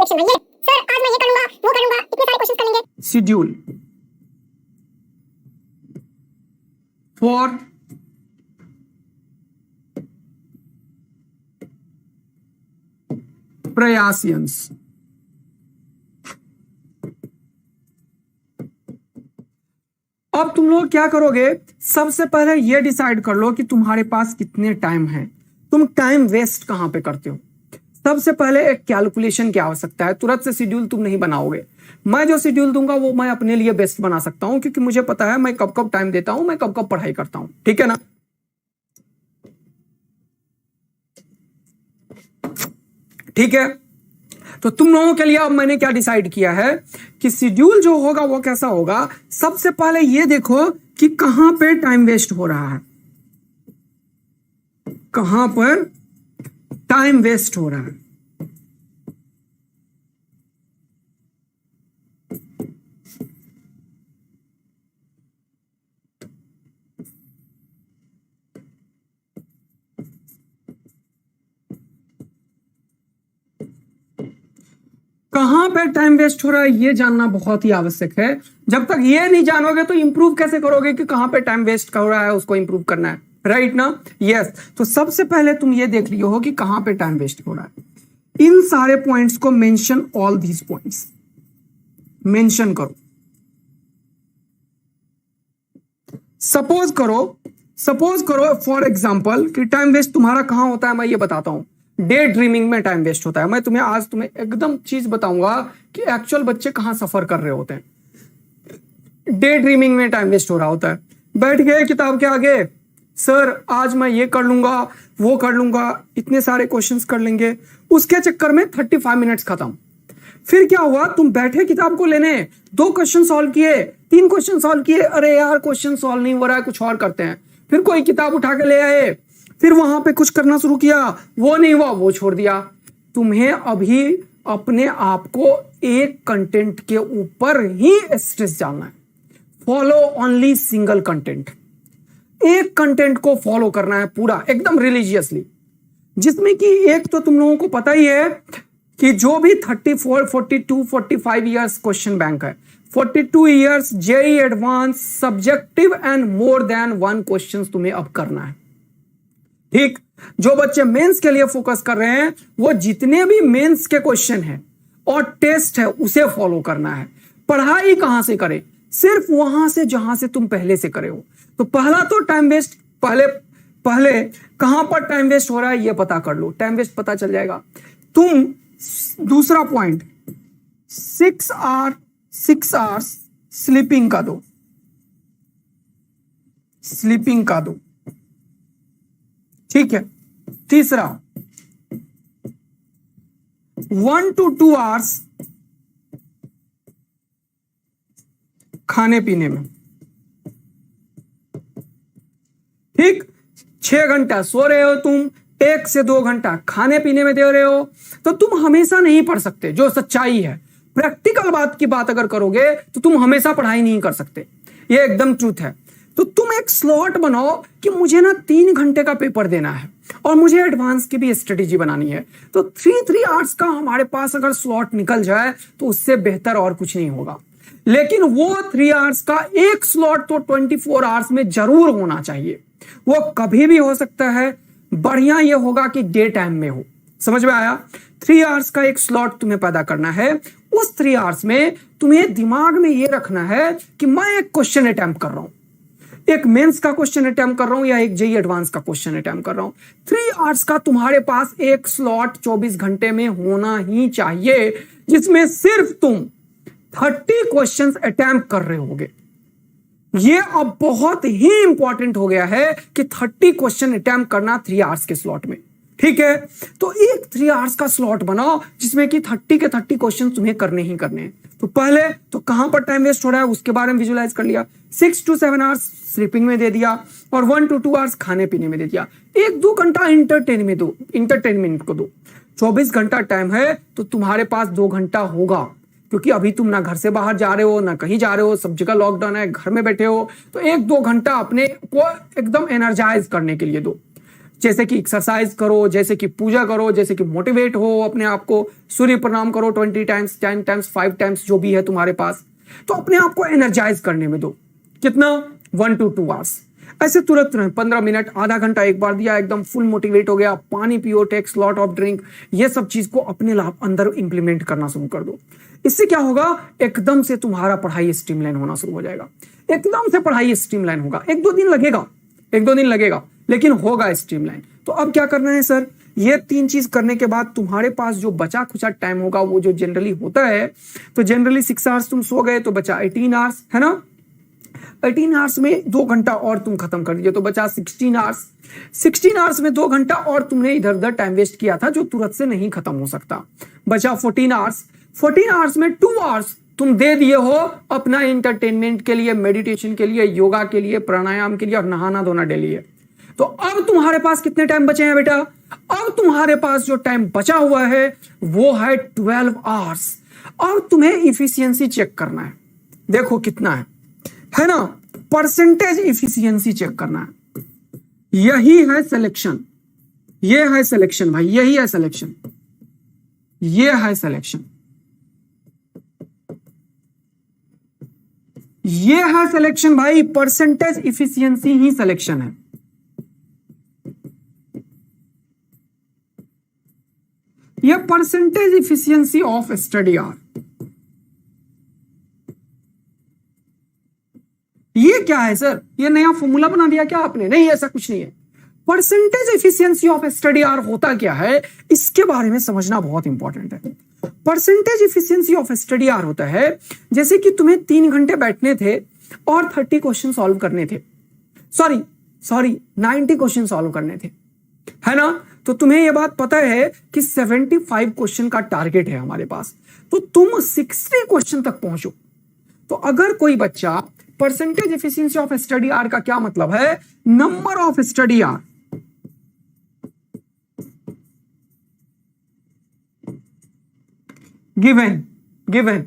Section में, ये sir आज मैं ये कर लूंगा, वो कर लूंगा, इतने सारे क्वेश्चंस कर लेंगे। शेड्यूल फॉर प्रयासियंस। अब तुम लोग क्या करोगे, सबसे पहले ये डिसाइड कर लो कि तुम्हारे पास कितने टाइम है, तुम टाइम वेस्ट कहां पे करते हो। सबसे पहले एक कैलकुलेशन की आवश्यकता है, तुरंत से शेड्यूल तुम नहीं बनाओगे। मैं जो शेड्यूल दूंगा वो मैं अपने लिए बेस्ट बना सकता हूं, क्योंकि मुझे पता है मैं कब कब टाइम देता हूं, मैं कब कब पढ़ाई करता हूं, ठीक है ना। ठीक है, तो तुम लोगों के लिए अब मैंने क्या डिसाइड किया है कि शेड्यूल जो होगा वो कैसा होगा। सबसे पहले ये देखो कि कहां पे टाइम वेस्ट हो रहा है, कहां पर टाइम वेस्ट हो रहा है। कहां पे टाइम वेस्ट हो रहा है ये जानना बहुत ही आवश्यक है। जब तक ये नहीं जानोगे तो इंप्रूव कैसे करोगे कि कहां पे टाइम वेस्ट हो रहा है, उसको इंप्रूव करना है, राइट ना। यस, तो सबसे पहले तुम ये देख लियो हो कि कहां पे टाइम वेस्ट हो रहा है। इन सारे पॉइंट्स को mention, all these points mention करो। सपोज करो फॉर एग्जांपल कि टाइम वेस्ट तुम्हारा कहां होता है, मैं ये बताता हूं। डे ड्रीमिंग में टाइम वेस्ट होता है। मैं आज तुम्हें एकदम चीज बताऊंगा कि एक्चुअल बच्चे कहां सफर कर रहे होते हैं। डे ड्रीमिंग में टाइम वेस्ट हो रहा होता है, बैठ गए किताब के आगे, सर आज मैं ये कर लूंगा, वो कर लूंगा, इतने सारे क्वेश्चंस कर लेंगे, उसके चक्कर में 35 मिनट्स खत्म। फिर क्या हुआ, तुम बैठे किताब को लेने, 2 क्वेश्चन सॉल्व किए, 3 क्वेश्चन सॉल्व किए, अरे यार क्वेश्चन सॉल्व नहीं हो रहा है, कुछ और करते हैं। फिर कोई किताब उठा के ले आए, फिर वहां पे कुछ करना शुरू किया, वो नहीं हुआ, वो छोड़ दिया। तुम्हें अभी अपने आप को एक कंटेंट के ऊपर ही स्ट्रेस डालना है। फॉलो ओनली सिंगल कंटेंट, एक कंटेंट को फॉलो करना है पूरा एकदम रिलीजियसली, जिसमें कि एक तो तुम लोगों को पता ही है कि जो भी 34, 42, 45 ईयर्स क्वेश्चन बैंक है, 42 years JEE advance subjective and more than 1 question तुम्हें अब करना है। ठीक, जो बच्चे मेंस के लिए फोकस कर रहे हैं वो जितने भी मेंस के क्वेश्चन हैं और टेस्ट है उसे फॉलो करना है। पढ़ाई कहां से करें, सिर्फ वहां से जहां से तुम पहले से करे हो। तो पहला तो टाइम वेस्ट, पहले कहां पर टाइम वेस्ट हो रहा है ये पता कर लो, टाइम वेस्ट पता चल जाएगा। तुम दूसरा पॉइंट 6 आवर्स स्लीपिंग का दो, स्लीपिंग का दो, ठीक है। तीसरा 1 to 2 आवर्स खाने पीने में, ठीक। 6 घंटा सो रहे हो तुम, 1 से 2 घंटा खाने पीने में दे रहे हो, तो तुम हमेशा नहीं पढ़ सकते। जो सच्चाई है, प्रैक्टिकल बात की बात अगर करोगे तो तुम हमेशा पढ़ाई नहीं कर सकते, ये एकदम ट्रूथ है। तो तुम एक स्लॉट बनाओ कि मुझे ना 3 घंटे का पेपर देना है और मुझे एडवांस की भी स्ट्रेटेजी बनानी है। तो 3 आवर्स का हमारे पास अगर स्लॉट निकल जाए तो उससे बेहतर और कुछ नहीं होगा। लेकिन वो 3 आवर्स का एक स्लॉट तो 24 आवर्स में जरूर होना चाहिए। वो कभी भी हो सकता है, बढ़िया ये होगा कि डे टाइम में हो। समझ में आया। 3 आवर्स का एक स्लॉट तुम्हें पैदा करना है। उस 3 आवर्स में तुम्हें दिमाग में ये रखना है कि मैं एक क्वेश्चन अटेम्प्ट कर रहा हूं, एक मेंस का क्वेश्चन अटेम्प्ट कर रहा हूं या एक जेईई एडवांस का क्वेश्चन अटेम्प्ट कर रहा हूं। 3 आवर्स का तुम्हारे पास एक स्लॉट 24 घंटे में होना ही चाहिए, जिसमें सिर्फ तुम 30 क्वेश्चंस अटेम्प्ट कर रहे होगे। ये अब बहुत ही इंपॉर्टेंट हो गया है कि 30 क्वेश्चन अटेम्प्ट करना 3 आवर्स के स्लॉट में, ठीक है। तो एक 3 आवर्स का स्लॉट बनाओ जिसमें कि 30 के 30 क्वेश्चन तुम्हें करने ही करने हैं। तो पहले तो कहां पर टाइम वेस्ट हो रहा है उसके बारे में विजुलाइज कर लिया। 6 to 7 आवर्स स्लीपिंग में दे दिया और 1 to 2 आवर्स खाने पीने में दे दिया। 1-2 घंटा इंटरटेनमेंट को दो। 24 घंटा टाइम है तो तुम्हारे पास 2 घंटा होगा, क्योंकि अभी तुम ना घर से बाहर जा रहे हो ना कहीं जा रहे हो, सब जगह लॉकडाउन है, घर में बैठे हो। तो 1-2 घंटा अपने को एकदम एनर्जाइज करने के लिए दो। जैसे कि एक्सरसाइज करो, जैसे कि पूजा करो, जैसे कि मोटिवेट हो अपने आप को, सूर्य प्रणाम करो 20 टाइम्स, 10 टाइम्स, 5 टाइम्स, जो भी है तुम्हारे पास। तो अपने आप को एनर्जाइज करने में दो कितना, 1 to 2 आवर्स। ऐसे तुरंत 15 मिनट, आधा घंटा एक बार दिया, एकदम फुल मोटिवेट हो गया, पानी पियो, टेक्स लॉट ऑफ ड्रिंक, ये सब चीज को अपने अंदर इंप्लीमेंट करना शुरू कर दो। इससे क्या होगा, एकदम से तुम्हारा पढ़ाई स्ट्रीमलाइन होना शुरू हो जाएगा। एकदम से पढ़ाई स्ट्रीमलाइन होगा, 1-2 दिन लगेगा, 1-2 दिन लगेगा, लेकिन होगा स्ट्रीमलाइन। तो अब क्या करना है सर, ये 3 चीज करने के बाद तुम्हारे पास जो बचा खुचा टाइम होगा, वो जो जनरली होता है, तो जनरली 6 आवर्स तुम सो गए तो बचा 18 आवर्स, है ना। 18 आवर्स में 2 घंटा और तुम खत्म कर दीजिए तो बचा 16 आवर्स। 16 आवर्स में 2 घंटा और तुमने इधर उधर टाइम वेस्ट किया था जो तुरंत से नहीं खत्म हो सकता, बचा 14 आवर्स। 14 आवर्स में 2 आवर्स तुम दे दिए हो अपना एंटरटेनमेंट के लिए, मेडिटेशन के लिए, योगा के लिए, प्राणायाम के लिए और नहाना धोना डेली है। तो अब तुम्हारे पास कितने टाइम बचे हैं बेटा, अब तुम्हारे पास जो टाइम बचा हुआ है वो है 12 आवर्स। अब तुम्हें इफिशियंसी चेक करना है, देखो कितना है ना, परसेंटेज इफिशियंसी चेक करना है। यही है सिलेक्शन, ये है सिलेक्शन भाई, यही है सिलेक्शन, ये है सिलेक्शन, ये है सिलेक्शन भाई, परसेंटेज इफिशियंसी ही सिलेक्शन है। ये percentage efficiency of study hour, ये क्या है सर, ये नया फॉर्मूला बना दिया क्या आपने, नहीं ऐसा कुछ नहीं है। Percentage efficiency of study hour होता क्या है, इसके बारे में समझना बहुत इंपॉर्टेंट है। Percentage efficiency of study hour होता है जैसे कि तुम्हें 3 घंटे बैठने थे और 30 क्वेश्चन सॉल्व करने थे, सॉरी 90 क्वेश्चन सॉल्व करने थे, है ना। तो तुम्हें यह बात पता है कि 75 क्वेश्चन का टारगेट है हमारे पास, तो तुम 60 क्वेश्चन तक पहुंचो। तो अगर कोई बच्चा, percentage efficiency of study hour का क्या मतलब है, number of study hour given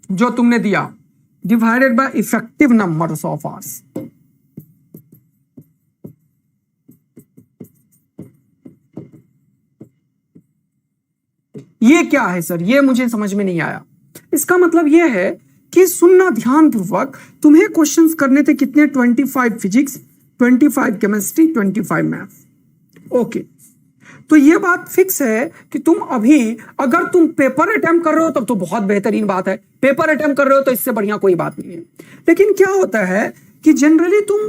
जो तुमने दिया divided by effective numbers of hours. ये क्या है सर, ये मुझे समझ में नहीं आया। इसका मतलब ये है कि सुनना ध्यानपूर्वक, तुम्हें क्वेश्चंस करने थे कितने, 25 फिजिक्स, 25 केमिस्ट्री, 25 मैथ्स। ओके, तो ये बात फिक्स है कि तुम अभी अगर तुम पेपर अटेम्प्ट कर रहे हो तब तो बहुत बेहतरीन बात है, पेपर अटेम्प्ट कर रहे हो तो इससे बढ़िया कोई बात नहीं है। लेकिन क्या होता है कि जनरली तुम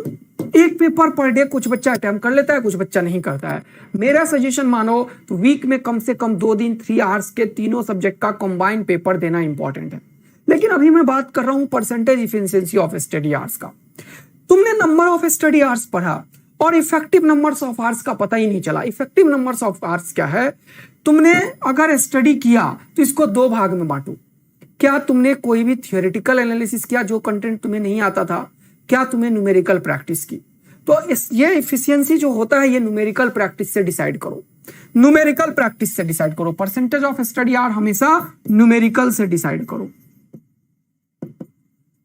एक पेपर पर डे कुछ बच्चा अटेम्प्ट कर लेता है, कुछ बच्चा नहीं करता है। मेरा सजेशन मानो तो वीक में कम से कम 2 दिन 3 आवर्स के तीनों सब्जेक्ट का कंबाइंड पेपर देना इंपॉर्टेंट है। लेकिन अभी मैं बात कर रहा हूं percentage efficiency of study hours का। तुमने नंबर ऑफ स्टडी आवर्स पढ़ा और इफेक्टिव नंबर्स ऑफ आवर्स का पता ही नहीं चला। इफेक्टिव नंबर्स ऑफ आवर्स क्या है, तुमने अगर स्टडी किया तो इसको 2 भाग में बांटो। क्या तुमने कोई भी थियोरेटिकल एनालिसिस किया जो कंटेंट तुम्हें नहीं आता था, क्या तुमने न्यूमेरिकल प्रैक्टिस की। तो ये इफिशियंसी जो होता है ये न्यूमेरिकल प्रैक्टिस से डिसाइड करो, न्यूमेरिकल प्रैक्टिस से डिसाइड करो। परसेंटेज ऑफ स्टडी आवर हमेशा न्यूमेरिकल से डिसाइड करो,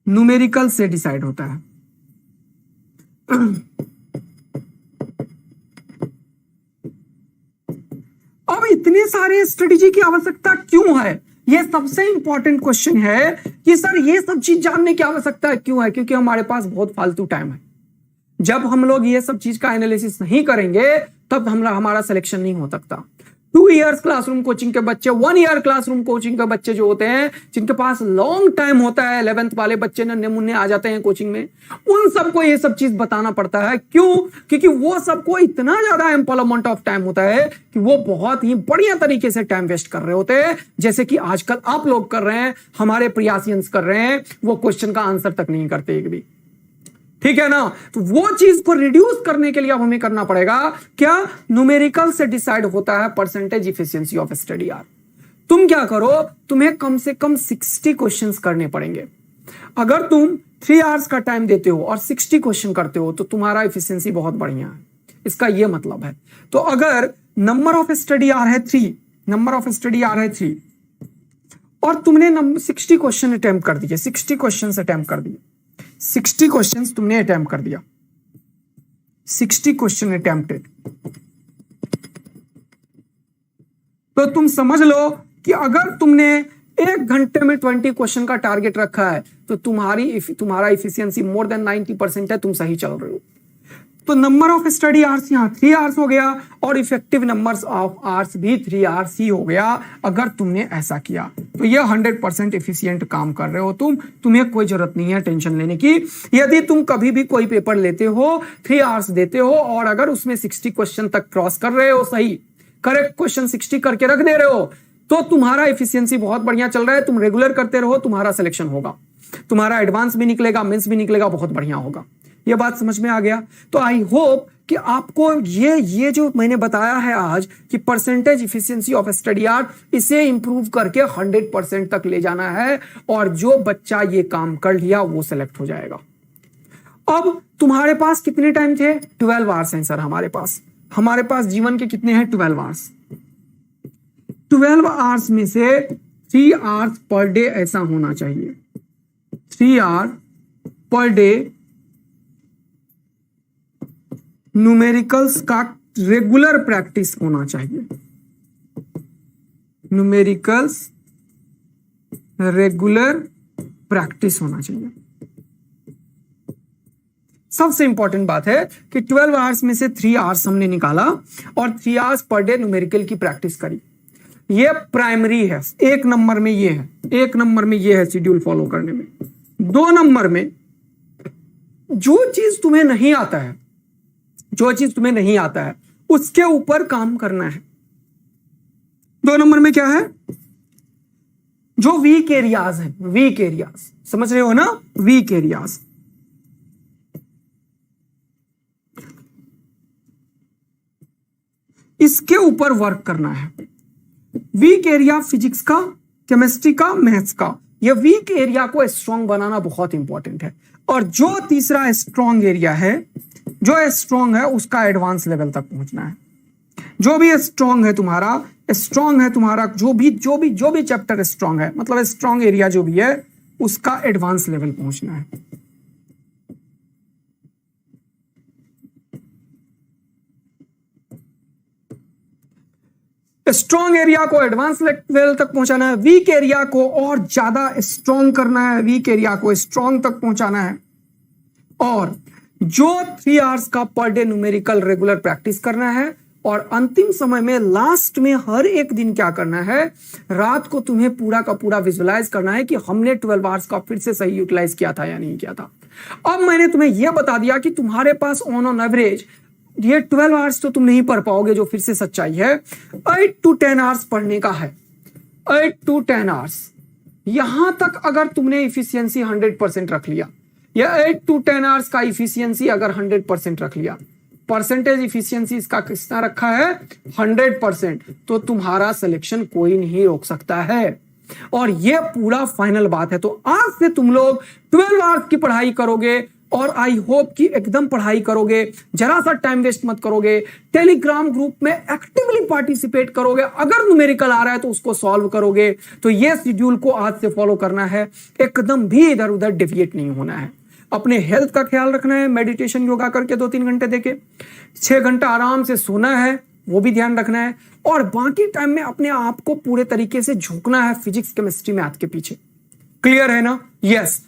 न्यूमेरिकल से डिसाइड होता है। अब इतने सारे स्ट्रेटेजी की आवश्यकता क्यों है, यह सबसे इंपॉर्टेंट क्वेश्चन है कि सर ये सब चीज जानने की आवश्यकता क्यों है। क्योंकि हमारे पास बहुत फालतू टाइम है। जब हम लोग ये सब चीज का एनालिसिस नहीं करेंगे तब हमारा सिलेक्शन नहीं हो सकता। 2 इयर्स क्लासरूम कोचिंग के बच्चे, 1 ईयर क्लासरूम कोचिंग के बच्चे जो होते हैं, जिनके पास लॉन्ग टाइम होता है, 11th वाले बच्चे नन्हे मुन्ने आ जाते हैं कोचिंग में, उन सबको ये सब चीज बताना पड़ता है। क्यों? क्योंकि वो सबको इतना ज्यादा एम्प्लॉयमेंट ऑफ टाइम होता है कि वो बहुत ही बढ़िया तरीके से टाइम वेस्ट कर रहे होते हैं, जैसे कि आजकल आप लोग कर रहे हैं, हमारे प्रियासियंस कर रहे हैं। वो क्वेश्चन का आंसर तक नहीं करते एक भी, ठीक है ना। तो वो चीज को रिड्यूस करने के लिए अब हमें करना पड़ेगा क्या, न्यूमेरिकल से डिसाइड होता है percentage efficiency of study hour. तुम क्या करो, तुम्हें कम से कम 60 क्वेश्चंस करने पड़ेंगे। अगर तुम 3 आवर्स का टाइम देते हो और 60 क्वेश्चन करते हो तो तुम्हारा इफिशिएंसी बहुत बढ़िया है, इसका यह मतलब है। तो अगर नंबर ऑफ स्टडी आवर है 3, नंबर ऑफ स्टडी आवर है 3 और तुमने 60 क्वेश्चन अटेम्प्ट कर दिए, 60 क्वेश्चन अटेम्प्ट कर दिए, 60 क्वेश्चंस तुमने अटेम्प्ट कर दिया, 60 क्वेश्चन अटेम्प्टेड। तो तुम समझ लो कि अगर तुमने 1 घंटे में 20 क्वेश्चन का टारगेट रखा है तो तुम्हारा इफिशियंसी मोर देन 90% है, तुम सही चल रहे हो। तो नंबर ऑफ स्टडी आवर्स यहाँ 3 आवर्स हो गया और इफेक्टिव नंबर्स ऑफ आवर्स भी 3 आवर्स ही हो गया अगर तुमने ऐसा किया। तो ये 100% एफिशिएंट काम कर रहे हो तुम्हें कोई जरूरत नहीं है टेंशन लेने की। यदि तुम कभी भी कोई पेपर लेते हो 3 आवर्स देते हो और अगर उसमें 60 क्वेश्चन तक क्रॉस कर रहे हो, सही करेक्ट क्वेश्चन 60 करके रख दे रहे हो, तो तुम्हारा एफिशिएंसी बहुत बढ़िया चल रहा है। तुम रेगुलर करते रहो, तुम्हारा सिलेक्शन होगा, तुम्हारा एडवांस भी निकलेगा, मेंस भी निकलेगा, बहुत बढ़िया होगा। ये बात समझ में आ गया? तो आई होप कि आपको ये जो मैंने बताया है आज कि percentage efficiency of study hours, इसे इंप्रूव करके 100% तक ले जाना है और जो बच्चा ये काम कर लिया वो सेलेक्ट हो जाएगा। अब तुम्हारे पास कितने टाइम थे? 12 आवर्स हैं सर हमारे पास जीवन के कितने हैं? 12 आवर्स। 12 आवर्स में से 3 आवर्स पर डे ऐसा होना चाहिए, 3 आवर पर डे न्यूमेरिकल्स का रेगुलर प्रैक्टिस होना चाहिए। न्यूमेरिकल्स रेगुलर प्रैक्टिस होना चाहिए। सबसे इंपॉर्टेंट बात है कि 12 आवर्स में से 3 आवर्स हमने निकाला और 3 आवर्स पर डे न्यूमेरिकल की प्रैक्टिस करी। ये प्राइमरी है, 1 नंबर में ये है, 1 नंबर में ये है शेड्यूल फॉलो करने में। 2 नंबर में जो चीज तुम्हें नहीं आता है उसके ऊपर काम करना है। 2 नंबर में क्या है? जो वीक एरियाज हैं, वीक एरियाज समझ रहे हो ना, वीक एरियाज। इसके ऊपर वर्क करना है। वीक एरिया फिजिक्स का, केमिस्ट्री का, मैथ्स का, ये वीक एरिया को स्ट्रांग बनाना बहुत इंपॉर्टेंट है। और जो तीसरा स्ट्रांग एरिया है, जो स्ट्रांग है उसका एडवांस लेवल तक पहुंचना है। जो भी स्ट्रांग है तुम्हारा जो भी चैप्टर स्ट्रांग है, मतलब स्ट्रांग एरिया जो भी है उसका एडवांस लेवल पहुंचना है। स्ट्रॉन्ग एरिया को एडवांस लेवल तक पहुंचाना है, वीक एरिया को और ज्यादा स्ट्रॉन्ग करना है, वीक एरिया को स्ट्रॉन्ग तक पहुंचाना है। और जो 3 आवर्स का per day numerical regular practice करना है। और अंतिम समय में लास्ट में हर एक दिन क्या करना है, रात को तुम्हें पूरा का पूरा विजुअलाइज करना है कि हमने 12 आवर्स का फिर से सही यूटिलाइज किया था या नहीं किया था। अब मैंने तुम्हें यह बता दिया कि तुम्हारे पास ऑन एवरेज ये 12 आवर्स तो तुम नहीं पढ़ पाओगे, जो फिर से सच्चाई है। 8 to 10 आवर्स पढ़ने का है, 8 to 10 आवर्स। यहां तक अगर तुमने इफिशियंसी 100% रख लिया, या 8 to 10 आवर्स का इफिशियंसी अगर 100% रख लिया, परसेंटेज इफिशियंसी इसका कितना रखा है? 100%, तो तुम्हारा सिलेक्शन कोई नहीं रोक सकता है। और ये पूरा फाइनल बात है। तो आज से तुम लोग 12 आवर्स की पढ़ाई करोगे और आई होप कि एकदम पढ़ाई करोगे, जरा सा टाइम वेस्ट मत करोगे, टेलीग्राम ग्रुप में एक्टिवली पार्टिसिपेट करोगे, अगर न्यूमेरिकल आ रहा है तो उसको सॉल्व करोगे। तो ये शेड्यूल को आज से फॉलो करना है, एकदम भी इधर उधर डेविएट नहीं होना है। अपने हेल्थ का ख्याल रखना है, मेडिटेशन योगा करके 2-3 घंटे देके, 6 घंटा आराम से सोना है, वो भी ध्यान रखना है। और बाकी टाइम में अपने आप को पूरे तरीके से झोंकना है फिजिक्स, केमिस्ट्री, मैथ के पीछे। क्लियर है ना? यस।